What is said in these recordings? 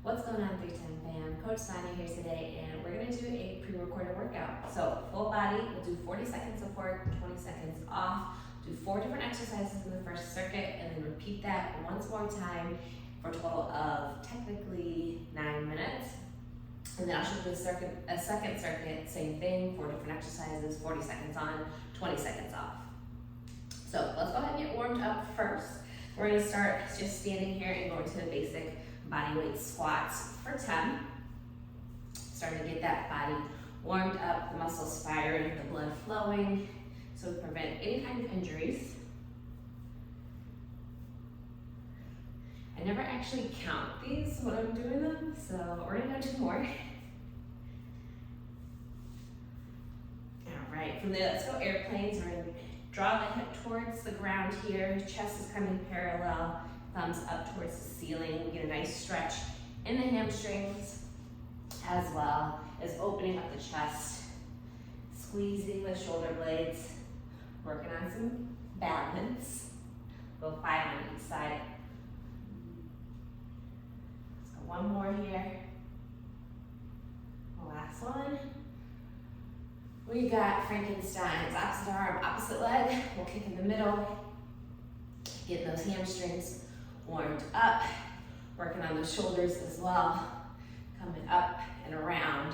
What's going on, 310 fam? Coach Sonya here today, and we're going to do a pre-recorded workout. So full body, we'll do 40 seconds of work, 20 seconds off, do 4 different exercises in the first circuit, and then repeat that once more time for a total of technically 9 minutes. And then I'll show you a second circuit, same thing, 4 different exercises, 40 seconds on, 20 seconds off. So let's go ahead and get warmed up first. We're going to start just standing here and going to the basic body weight squats for 10. Starting to get that body warmed up, the muscles firing, the blood flowing, so we prevent any kind of injuries. I never actually count these when I'm doing them, so we're gonna do more. All right, from there, let's go airplanes. We're gonna draw the hip towards the ground here, chest is coming parallel, thumbs up towards the ceiling. We get a nice stretch in the hamstrings, as well as opening up the chest, squeezing the shoulder blades, working on some balance. Go 5 on each side. Let's go one more here. The last one. We got Frankenstein's opposite arm, opposite leg. We'll kick in the middle, getting those hamstrings warmed up, working on the shoulders as well, coming up and around.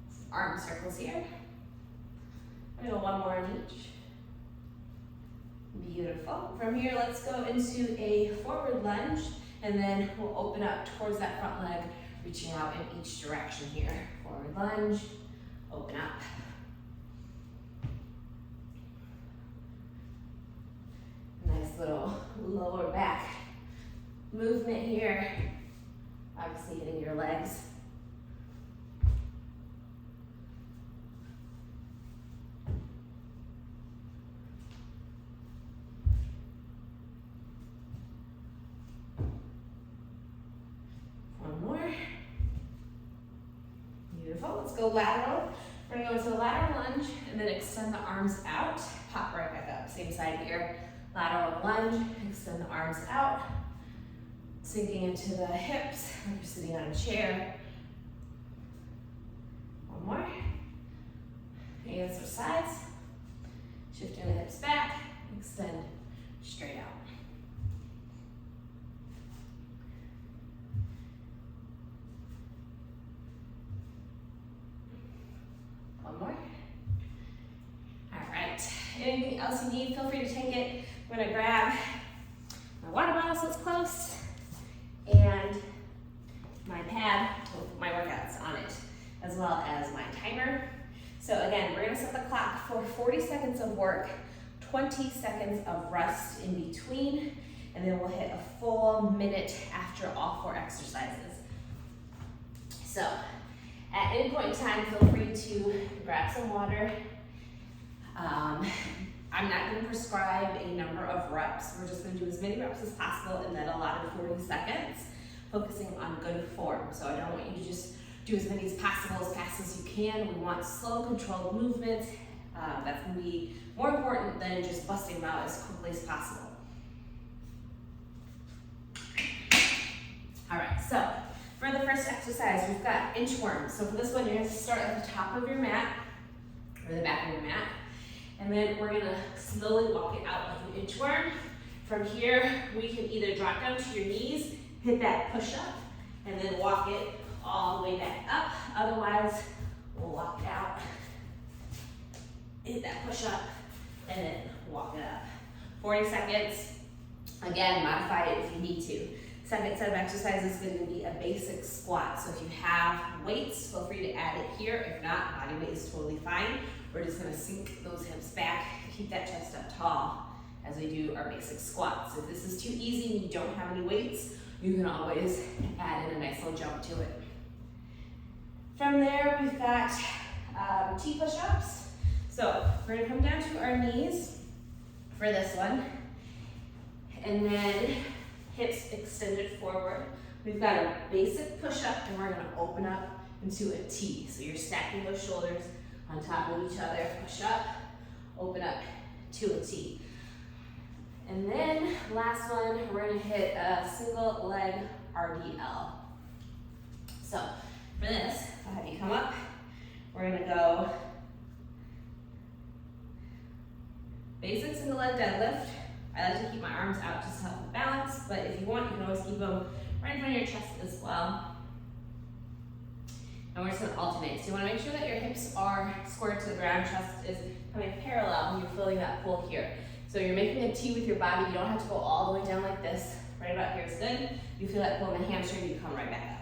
Some arm circles here. We're gonna go one more on each. Beautiful. From here, let's go into a forward lunge, and then we'll open up towards that front leg, reaching out in each direction here. Forward lunge, open up. Nice little lower back movement here. Obviously hitting your legs. One more. Beautiful. Let's go lateral. We're gonna go into a lateral lunge and then extend the arms out. Pop right back up. Same side here. Lateral lunge, extend the arms out, sinking into the hips like you're sitting on a chair. One more. Hands to sides. Shifting the hips back, extend straight out. One more. All right. Anything else you need, feel free to take it. I'm gonna grab my water bottle so it's close, and my pad with my workouts on it, as well as my timer. So again, we're gonna set the clock for 40 seconds of work, 20 seconds of rest in between, and then we'll hit a full minute after all 4 exercises. So at any point in time, feel free to grab some water. I'm not going to prescribe a number of reps. We're just going to do as many reps as possible in that allotted 40 seconds, focusing on good form. So I don't want you to just do as many as possible, as fast as you can. We want slow, controlled movement. That's going to be more important than just busting them out as quickly as possible. All right, so for the first exercise, we've got inchworms. So for this one, you're going to start at the top of your mat, or the back of your mat. And then we're gonna slowly walk it out like an inchworm. From here, we can either drop down to your knees, hit that push up, and then walk it all the way back up. Otherwise, we'll walk it out, hit that push up, and then walk it up. 40 seconds. Again, modify it if you need to. Second set of exercises is going to be a basic squat. So if you have weights, feel free to add it here. If not, body weight is totally fine. We're just going to sink those hips back, keep that chest up tall as we do our basic squats. If this is too easy and you don't have any weights, you can always add in a nice little jump to it. From there, we've got T push-ups. So we're going to come down to our knees for this one. And then hips extended forward. We've got a basic push-up, and we're going to open up into a T. So you're stacking those shoulders on top of each other, push up, open up to a T. And then last one, we're gonna hit a single leg RDL. So for this, I'll have you come up. We're gonna go basic single leg deadlift. I like to keep my arms out just to help with balance, but if you want, you can always keep them right in front of your chest as well. And we're just gonna alternate. So you wanna make sure that your hips are squared to the ground, chest is coming parallel when you're feeling that pull here. So you're making a T with your body. You don't have to go all the way down like this. Right about here is good. You feel that pull in the hamstring, you come right back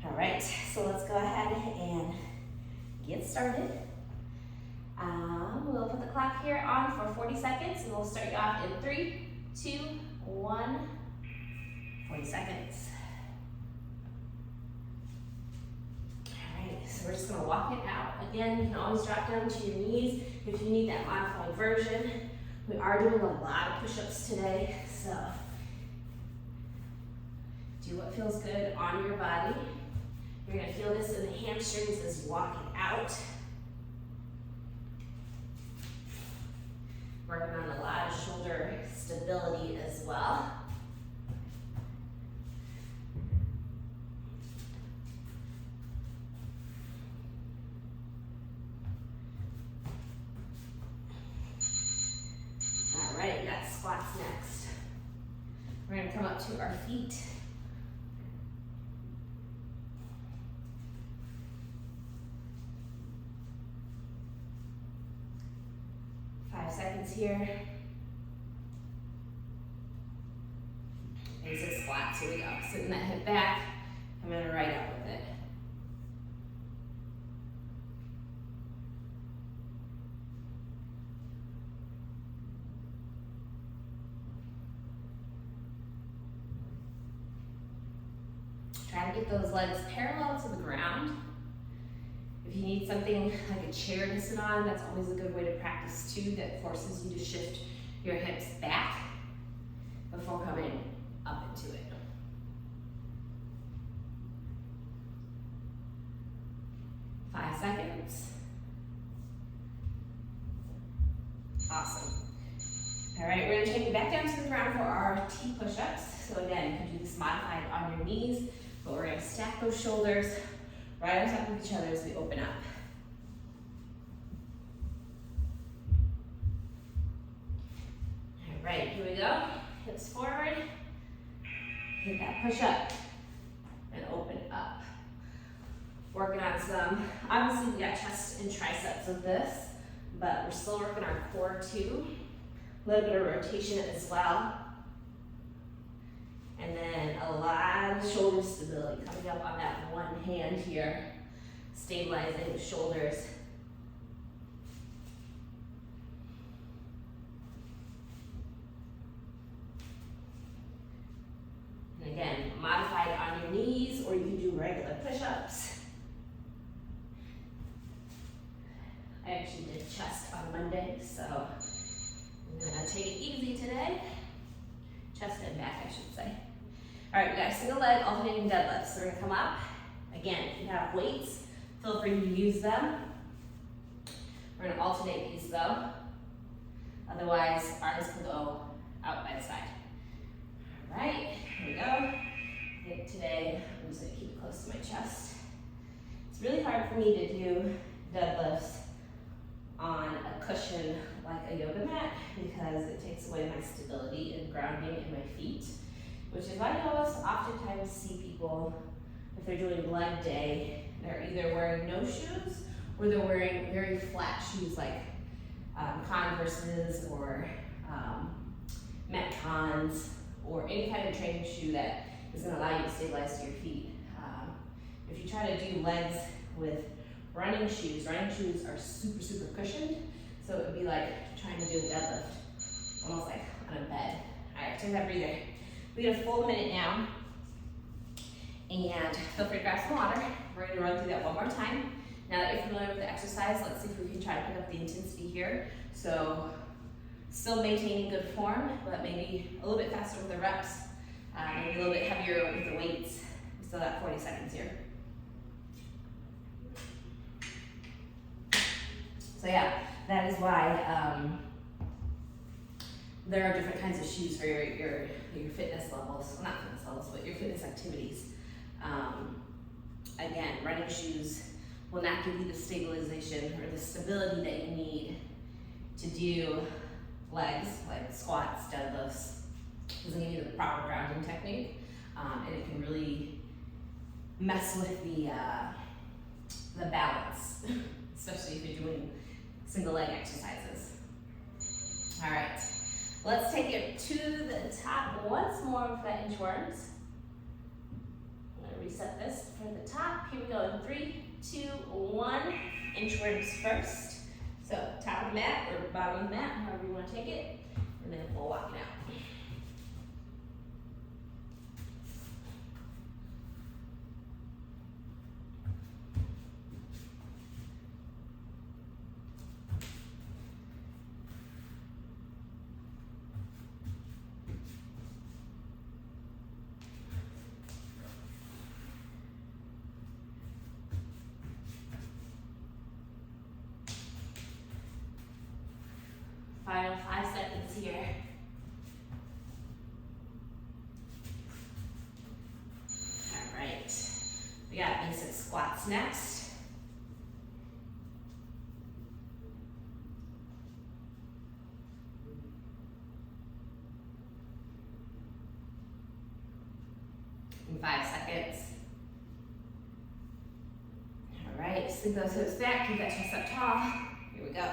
up. All right, so let's go ahead and get started. We'll put the clock here on for 40 seconds, and we'll start you off in 3, 2, 1, 40 seconds. All right, so we're just gonna walk it out. Again, you can always drop down to your knees if you need that modified version. We are doing a lot of push-ups today, so do what feels good on your body. You're gonna feel this in the hamstrings as you walk it out. Working on a lot of shoulder stability as well. All right, we got squats next. We're gonna come up to our feet. Seconds here. Basic squats, here we go. Sitting that hip back, coming right up with it. Try to get those legs parallel to the ground. If you need something like a chair to sit on, that's always a good way to practice too, that forces you to shift your hips back before coming up into it. Five seconds. Awesome. All right, we're gonna take it back down to the ground for our T push-ups. So again, you can do this modified on your knees, but we're gonna stack those shoulders right on top of each other as we open up. All right, here we go. Hips forward. Hit that push up and open up. Working on some, obviously we got chest and triceps with this, but we're still working our core too. A little bit of rotation as well. And then a lot of shoulder stability coming up on that one hand here, stabilizing the shoulders. And again, modify it on your knees, or you can do regular push-ups. I actually did chest on Monday, so I'm gonna take it easy today. Chest and back, I should say. All right, we got a single leg alternating deadlifts. So we're gonna come up. Again, if you have weights, feel free to use them. We're gonna alternate these though. Otherwise, arms can go out by the side. All right, here we go. I think today, I'm just gonna keep it close to my chest. It's really hard for me to do deadlifts on a cushion like a yoga mat because it takes away my stability and grounding in my feet, which is why I always oftentimes see people, if they're doing leg day, they're either wearing no shoes or they're wearing very flat shoes like Converses or Metcons or any kind of training shoe that is going to allow you to stabilize your feet. If you try to do legs with running shoes are super, super cushioned, so it would be like trying to do a deadlift, almost like on a bed. All right, take that breather. We get a full minute now, and feel free to grab some water. We're gonna run through that one more time. Now that you're familiar with the exercise, let's see if we can try to pick up the intensity here. So, still maintaining good form, but maybe a little bit faster with the reps, maybe a little bit heavier with the weights. We still got 40 seconds here. So yeah, that is why there are different kinds of shoes for your fitness levels, well, not fitness levels, but your fitness activities. Again, running shoes will not give you the stabilization or the stability that you need to do legs, like squats, deadlifts. It doesn't give you the proper grounding technique, and it can really mess with the balance, especially if you're doing single leg exercises. All right, let's take it to the top once more with that inchworms. I'm gonna reset this for the top. Here we go in 3, 2, 1. Inchworms first. So top of the mat or bottom of the mat, however you want to take it, and then we'll walk it out. Final 5 seconds here. All right, we got basic squats next. In 5 seconds. All right, sink those hips back, keep that chest up tall. Here we go.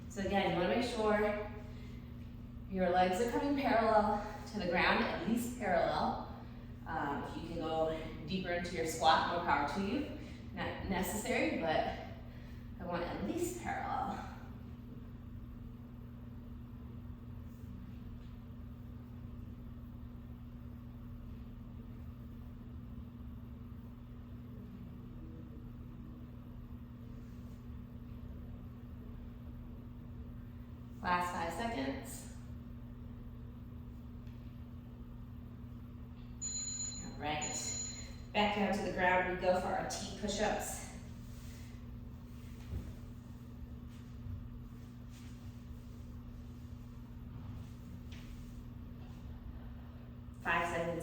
So again, you want to make sure your legs are coming parallel to the ground, at least parallel. If you can go deeper into your squat, more power to you. Not necessary, but I want at least parallel. Last 5 seconds. All right. Back down to the ground, we go for our T push-ups.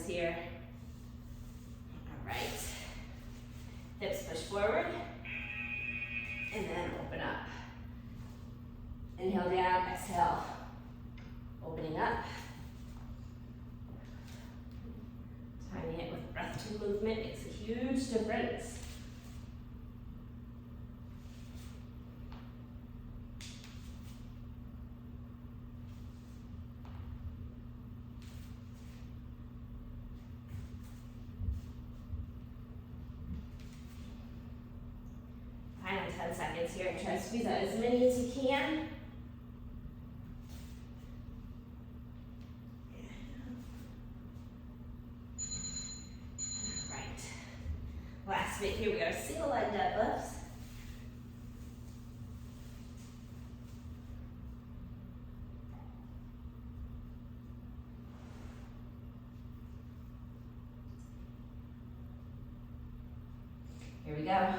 Here. All right. Hips push forward. And then open up. Inhale down, exhale. Opening up. Timing it with breath to movement makes a huge difference. Final 10 seconds here. Try to squeeze out as many as you can. All right. Last bit here, we got a single leg deadlifts. Here we go.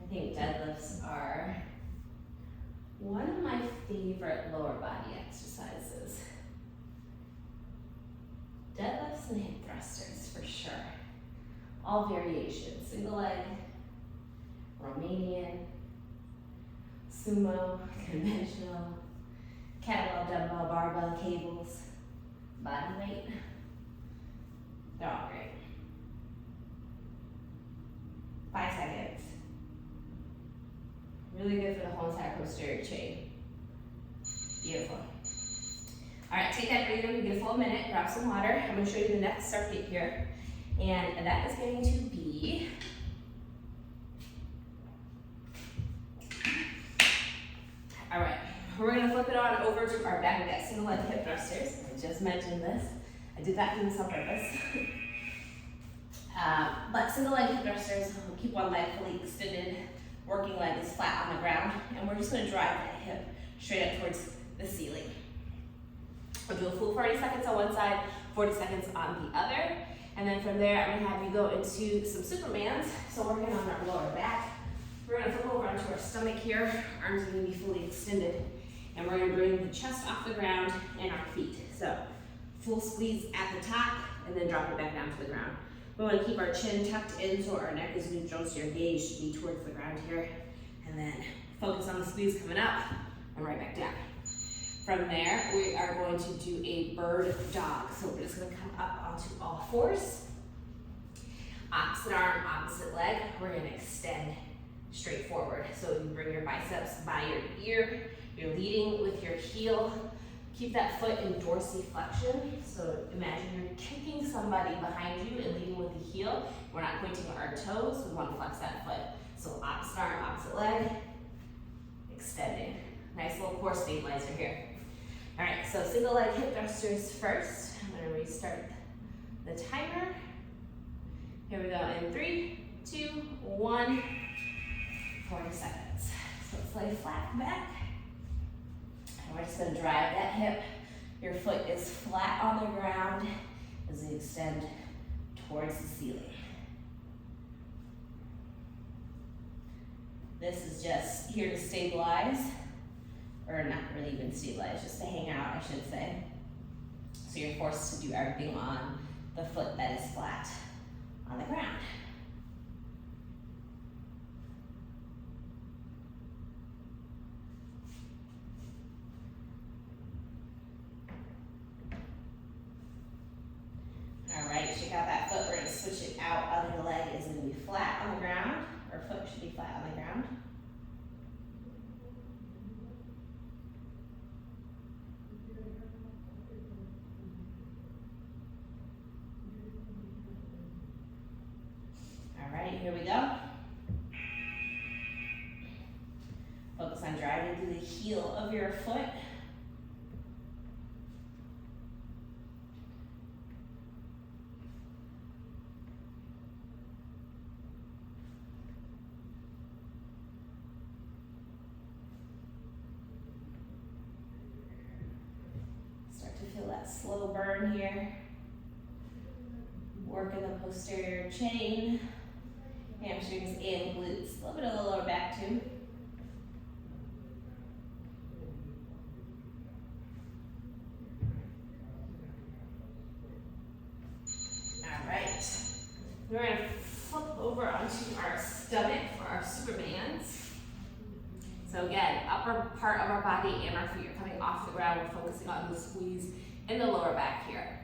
I think deadlifts are one of my favorite lower body exercises. Deadlifts and hip thrusters for sure. All variations, single leg, Romanian, sumo, conventional, kettlebell, dumbbell, barbell, cables, body weight. They're all great. 5 seconds. Really good for the whole entire posterior chain. Beautiful. All right, take that breather, we get a full minute, grab some water. I'm gonna show you the next circuit here. And that is going to be all right, we're gonna flip it on over to our back. We got single leg hip thrusters. I just mentioned this. I did that on purpose. But single leg hip thrusters, we'll keep one leg fully extended, working leg is flat on the ground, and we're just gonna drive that hip straight up towards the ceiling. We'll do a full 40 seconds on one side, 40 seconds on the other. And then from there, I'm gonna have you go into some Supermans. So working on our lower back. We're gonna flip over onto our stomach here. Arms are gonna be fully extended. And we're gonna bring the chest off the ground and our feet. So full squeeze at the top and then drop it back down to the ground. We wanna keep our chin tucked in so our neck is neutral, so your gaze should be towards the ground here. And then focus on the squeeze coming up and right back down. From there, we are going to do a bird dog. So we're just gonna come up onto all fours. Opposite arm, opposite leg. We're gonna extend straight forward. So you bring your biceps by your ear. You're leading with your heel. Keep that foot in dorsiflexion. So imagine you're kicking somebody behind you and leading with the heel. We're not pointing our toes. We want to flex that foot. So opposite arm, opposite leg. Extending. Nice little core stabilizer here. All right, so single leg hip thrusters first. I'm gonna restart the timer. Here we go in 3, 2, 1, 40 seconds. So let's lay flat back. And we're just gonna drive that hip. Your foot is flat on the ground as you extend towards the ceiling. This is just here to stabilize. Or not really even stabilize, just to hang out, I should say. So you're forced to do everything on the foot that is flat on the ground. All right, shake out that foot. We're gonna switch it out. Other leg is gonna be flat on the ground, or foot should be flat on the ground. Here we go. Focus on driving through the heel of your foot. Start to feel that slow burn here. Working the posterior chain. Hamstrings and glutes, a little bit of the lower back too. All right, we're gonna flip over onto our stomach for our Supermans. So again, upper part of our body and our feet are coming off the ground. We're focusing on the squeeze in the lower back here.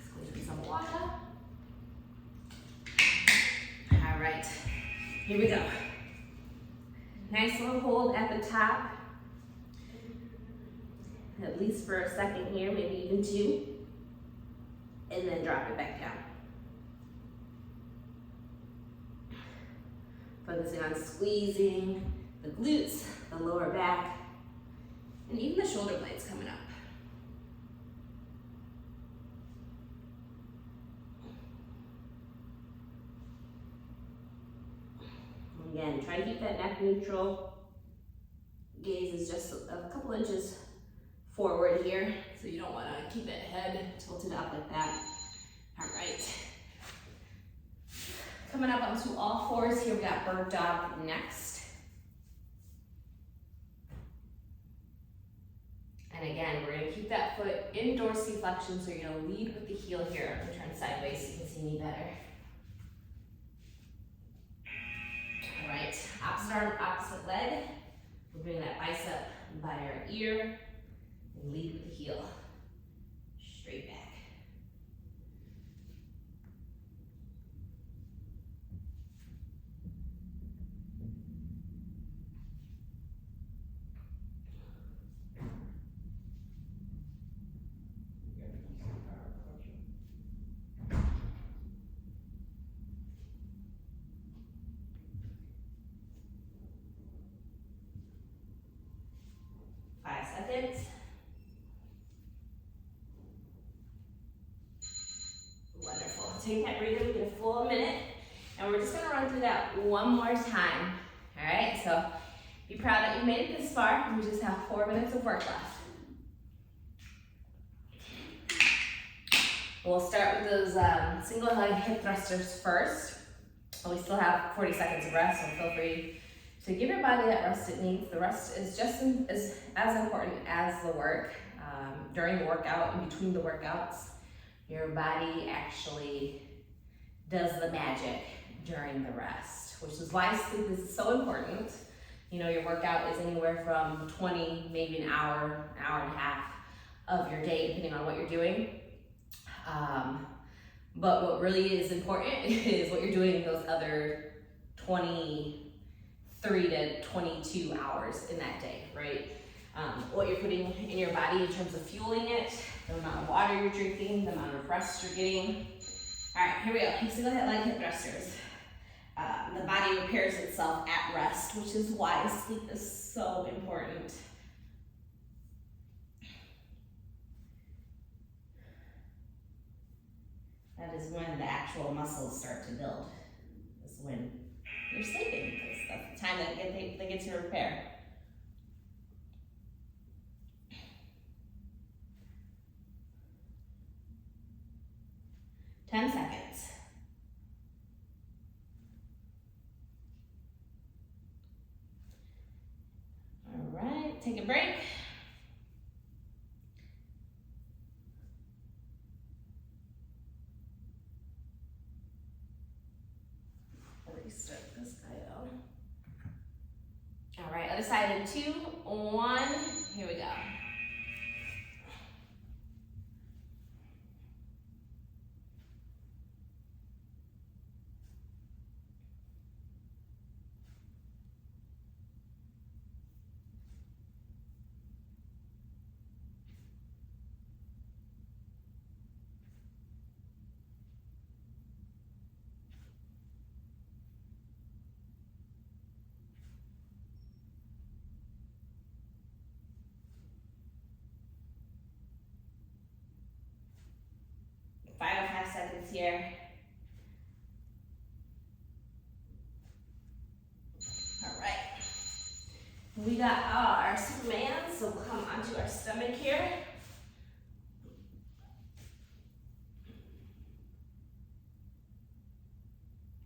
Squeeze some water. All right, here we go. Nice little hold at the top, at least for a second here, maybe even 2, and then drop it back down. Focusing on squeezing the glutes, the lower back, and even the shoulder blades coming up. Again, try to keep that neck neutral. Gaze is just a couple inches forward here, so you don't want to keep that head tilted up like that. All right. Coming up onto all fours here, we got bird dog next. And again, we're gonna keep that foot in dorsiflexion, so you're gonna lead with the heel here. I'm gonna turn sideways so you can see me better. All right, opposite arm, opposite leg. We're bringing that bicep by our ear and lead with the heel. Straight back. Seconds. Wonderful. Take that breather, we get a full minute, and we're just gonna run through that one more time. All right, so be proud that you made it this far, and we just have 4 minutes of work left. We'll start with those single leg hip thrusters first. We still have 40 seconds of rest, so feel free to give your body that rest it needs. The rest is just as important as the work. During the workout, in between the workouts, your body actually does the magic during the rest, which is why sleep is so important. You know, your workout is anywhere from 20, maybe an hour and a half of your day, depending on what you're doing. But what really is important is what you're doing in those other 23 to 22 hours in that day, right? What you're putting in your body in terms of fueling it, the amount of water you're drinking, the amount of rest you're getting. All right, here we go. Single leg hip thrusters. The body repairs itself at rest, which is why sleep is so important. That is when the actual muscles start to build, is when you're sleeping, because that's the time that they get to repair. Ten seconds. All right, take a break. Restart this guy out. All right, other side in 2, 1, here we go. Final 5 seconds here. All right. We got our Superman, so we'll come onto our stomach here.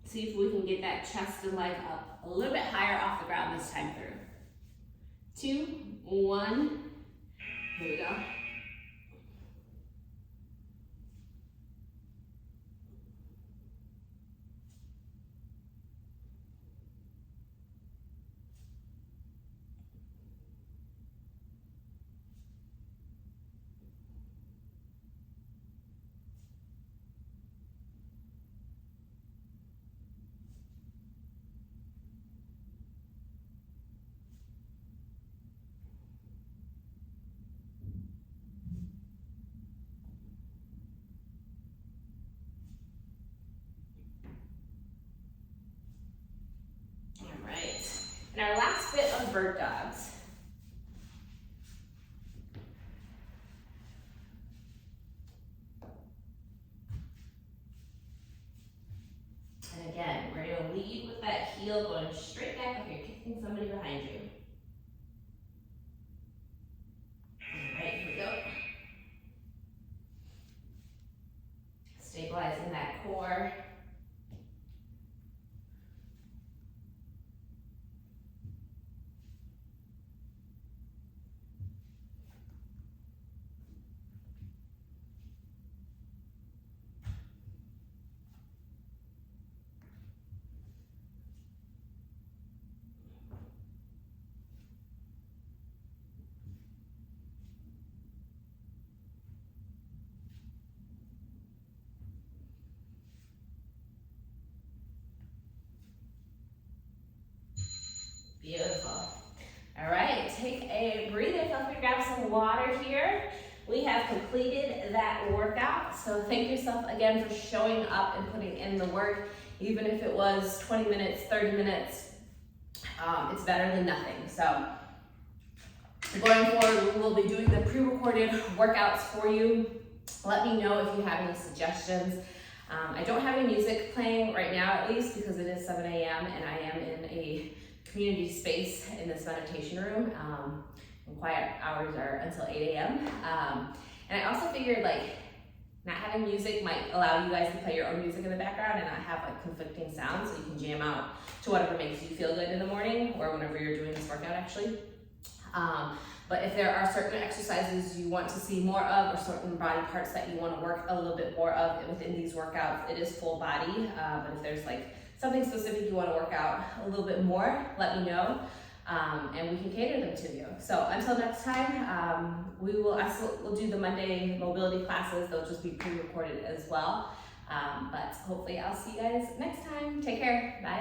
See if we can get that chest and leg up a little bit higher off the ground this time through. 2, 1, here we go. And our last bit of bird dogs. And again, we're going to lead with that heel going straight back like you're kicking somebody behind you. All right, here we go. Stabilizing that core. Beautiful. All right, take a breather. Feel free to grab some water here. We have completed that workout. So thank yourself again for showing up and putting in the work. Even if it was 20 minutes, 30 minutes, it's better than nothing. So going forward, we will be doing the pre-recorded workouts for you. Let me know if you have any suggestions. I don't have any music playing right now, at least, because it is 7 a.m. and I am in a community space in this meditation room. And quiet hours are until 8 a.m. And I also figured, like, Not having music might allow you guys to play your own music in the background and not have like conflicting sounds, so you can jam out to whatever makes you feel good in the morning or whenever you're doing this workout actually. But if there are certain exercises you want to see more of or certain body parts that you want to work a little bit more of within these workouts, it is full body. But if there's like something specific you want to work out a little bit more, let me know. And we can cater them to you. So until next time, we'll do the Monday mobility classes. They'll just be pre-recorded as well. But hopefully I'll see you guys next time. Take care. Bye.